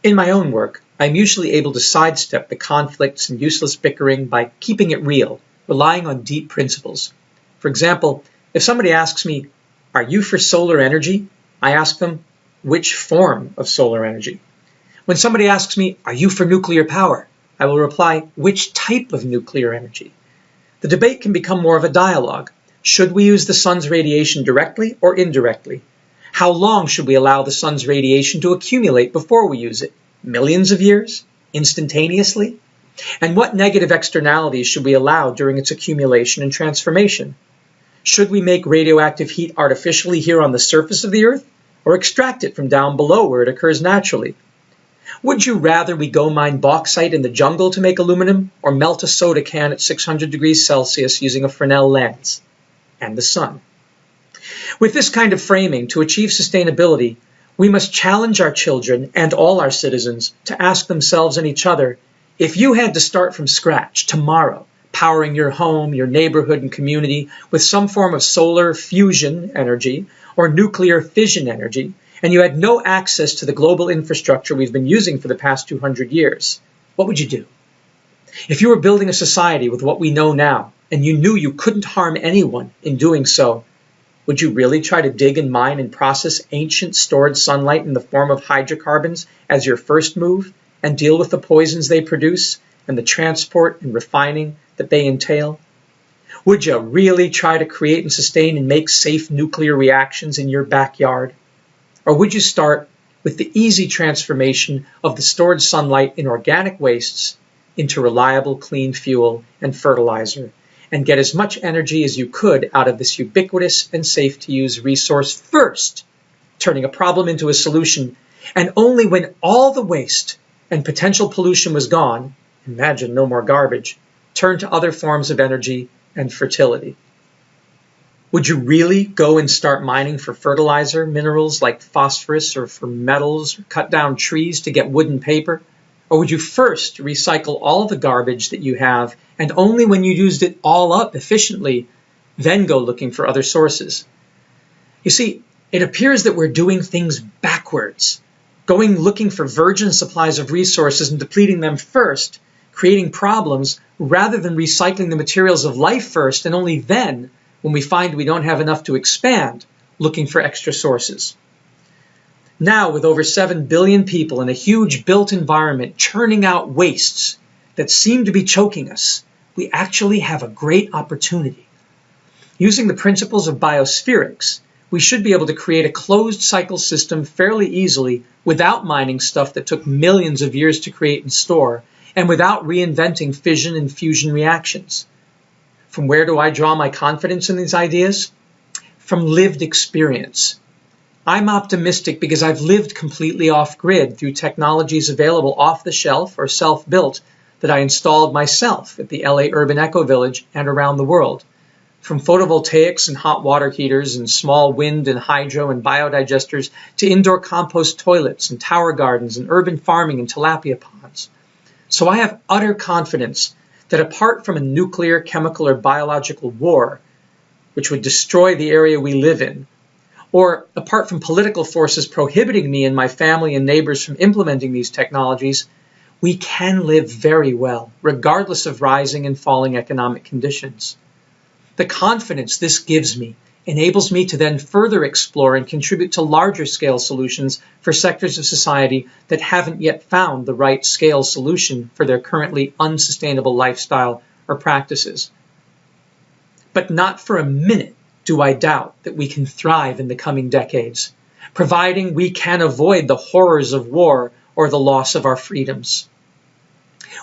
In my own work, I'm usually able to sidestep the conflicts and useless bickering by keeping it real, relying on deep principles. For example, if somebody asks me, "Are you for solar energy?" I ask them, "Which form of solar energy?" When somebody asks me, "Are you for nuclear power?" I will reply, "Which type of nuclear energy?" The debate can become more of a dialogue. Should we use the sun's radiation directly or indirectly? How long should we allow the sun's radiation to accumulate before we use it? Millions of years? Instantaneously? And what negative externalities should we allow during its accumulation and transformation? Should we make radioactive heat artificially here on the surface of the Earth, or extract it from down below where it occurs naturally? Would you rather we go mine bauxite in the jungle to make aluminum, or melt a soda can at 600 degrees Celsius using a Fresnel lens? And the sun. With this kind of framing, to achieve sustainability, we must challenge our children and all our citizens to ask themselves and each other, if you had to start from scratch tomorrow, powering your home, your neighborhood, and community with some form of solar fusion energy or nuclear fission energy, and you had no access to the global infrastructure we've been using for the past 200 years, what would you do? If you were building a society with what we know now, and you knew you couldn't harm anyone in doing so, would you really try to dig and mine and process ancient stored sunlight in the form of hydrocarbons as your first move, and deal with the poisons they produce and the transport and refining that they entail? Would you really try to create and sustain and make safe nuclear reactions in your backyard? Or would you start with the easy transformation of the stored sunlight in organic wastes into reliable clean fuel and fertilizer, and get as much energy as you could out of this ubiquitous and safe-to-use resource first, turning a problem into a solution, and only when all the waste and potential pollution was gone, imagine no more garbage, turn to other forms of energy and fertility? Would you really go and start mining for fertilizer minerals like phosphorus, or for metals, or cut down trees to get wood and paper? Or would you first recycle all the garbage that you have, and only when you used it all up efficiently, then go looking for other sources? You see, it appears that we're doing things backwards, going looking for virgin supplies of resources and depleting them first, creating problems, rather than recycling the materials of life first, and only then, when we find we don't have enough to expand, looking for extra sources. Now, with over 7 billion people in a huge built environment churning out wastes that seem to be choking us, we actually have a great opportunity. Using the principles of biospherics, we should be able to create a closed cycle system fairly easily without mining stuff that took millions of years to create and store, and without reinventing fission and fusion reactions. From where do I draw my confidence in these ideas? From lived experience. I'm optimistic because I've lived completely off-grid through technologies available off the shelf or self-built that I installed myself at the LA Urban Eco Village and around the world. From photovoltaics and hot water heaters and small wind and hydro and biodigesters to indoor compost toilets and tower gardens and urban farming and tilapia ponds. So I have utter confidence that apart from a nuclear, chemical, or biological war, which would destroy the area we live in, or apart from political forces prohibiting me and my family and neighbors from implementing these technologies, we can live very well, regardless of rising and falling economic conditions. The confidence this gives me enables me to then further explore and contribute to larger scale solutions for sectors of society that haven't yet found the right scale solution for their currently unsustainable lifestyle or practices. But not for a minute do I doubt that we can thrive in the coming decades, providing we can avoid the horrors of war or the loss of our freedoms.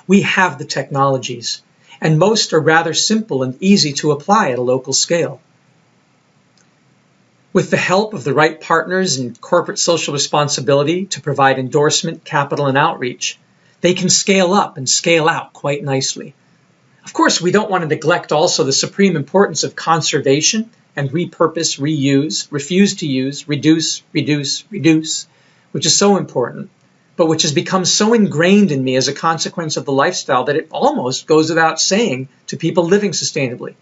We have the technologies, and most are rather simple and easy to apply at a local scale. With the help of the right partners and corporate social responsibility to provide endorsement, capital, and outreach, they can scale up and scale out quite nicely. Of course, we don't want to neglect also the supreme importance of conservation and repurpose, reuse, refuse to use, reduce, which is so important, but which has become so ingrained in me as a consequence of the lifestyle that it almost goes without saying to people living sustainably.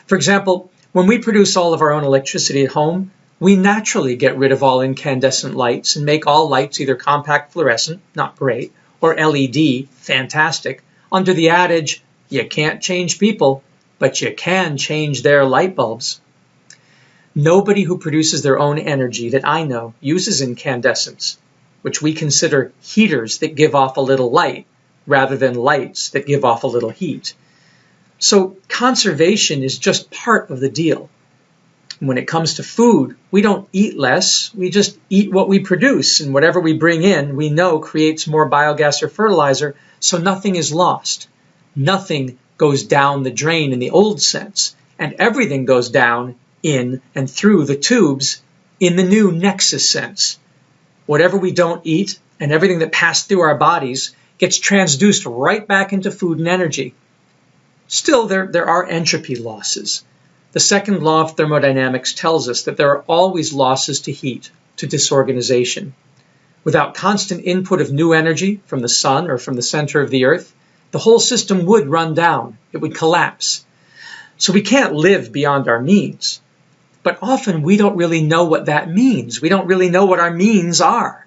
For example, when we produce all of our own electricity at home, We naturally get rid of all incandescent lights and make all lights either compact fluorescent, not great, or LED, fantastic, under the adage, you can't change people, but you can change their light bulbs. Nobody who produces their own energy that I know uses incandescents, which we consider heaters that give off a little light, rather than lights that give off a little heat. So conservation is just part of the deal. When it comes to food, we don't eat less, we just eat what we produce, and whatever we bring in, we know creates more biogas or fertilizer, so nothing is lost. Nothing goes down the drain in the old sense, and everything goes down in and through the tubes in the new nexus sense. Whatever we don't eat and everything that passed through our bodies gets transduced right back into food and energy. Still, there are entropy losses. The second law of thermodynamics tells us that there are always losses to heat, to disorganization. Without constant input of new energy from the sun or from the center of the earth, the whole system would run down. It would collapse. So we can't live beyond our means. But often we don't really know what that means. We don't really know what our means are.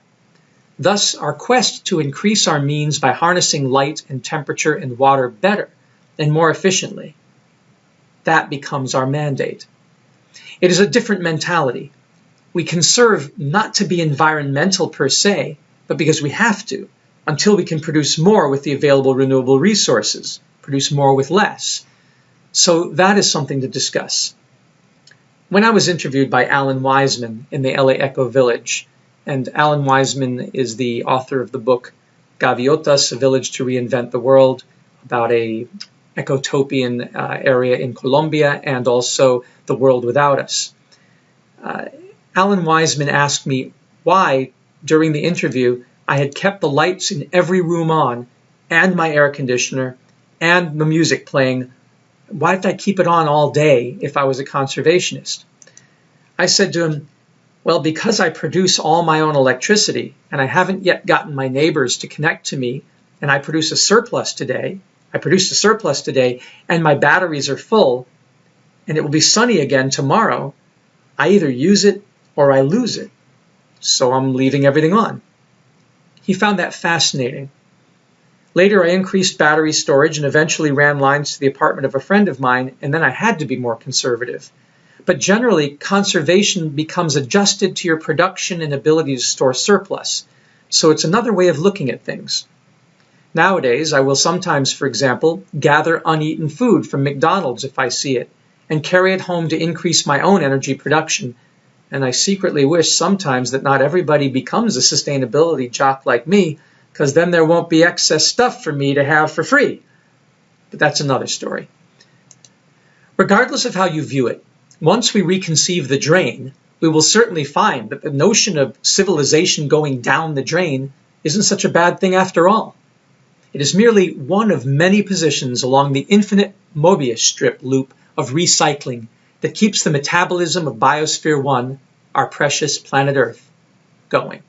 Thus, our quest to increase our means by harnessing light and temperature and water better and more efficiently, that becomes our mandate. It is a different mentality. We conserve not to be environmental per se, but because we have to, until we can produce more with the available renewable resources, produce more with less. So that is something to discuss. When I was interviewed by Alan Wiseman in the LA Eco Village, and Alan Wiseman is the author of the book Gaviotas, A Village to Reinvent the World, about a ecotopian area in Colombia, and also The World Without Us. Alan Wiseman asked me why, during the interview, I had kept the lights in every room on, and my air conditioner, and the music playing. Why did I keep it on all day if I was a conservationist? I said to him, well, because I produce all my own electricity, and I haven't yet gotten my neighbors to connect to me, and I produced a surplus today, and my batteries are full, and it will be sunny again tomorrow, I either use it or I lose it. So I'm leaving everything on. He found that fascinating. Later, I increased battery storage and eventually ran lines to the apartment of a friend of mine, and then I had to be more conservative. But generally, conservation becomes adjusted to your production and ability to store surplus. So it's another way of looking at things. Nowadays, I will sometimes, for example, gather uneaten food from McDonald's if I see it, and carry it home to increase my own energy production. And I secretly wish sometimes that not everybody becomes a sustainability jock like me, because then there won't be excess stuff for me to have for free. But that's another story. Regardless of how you view it, once we reconceive the drain, we will certainly find that the notion of civilization going down the drain isn't such a bad thing after all. It is merely one of many positions along the infinite Mobius strip loop of recycling that keeps the metabolism of Biosphere 1, our precious planet Earth, going.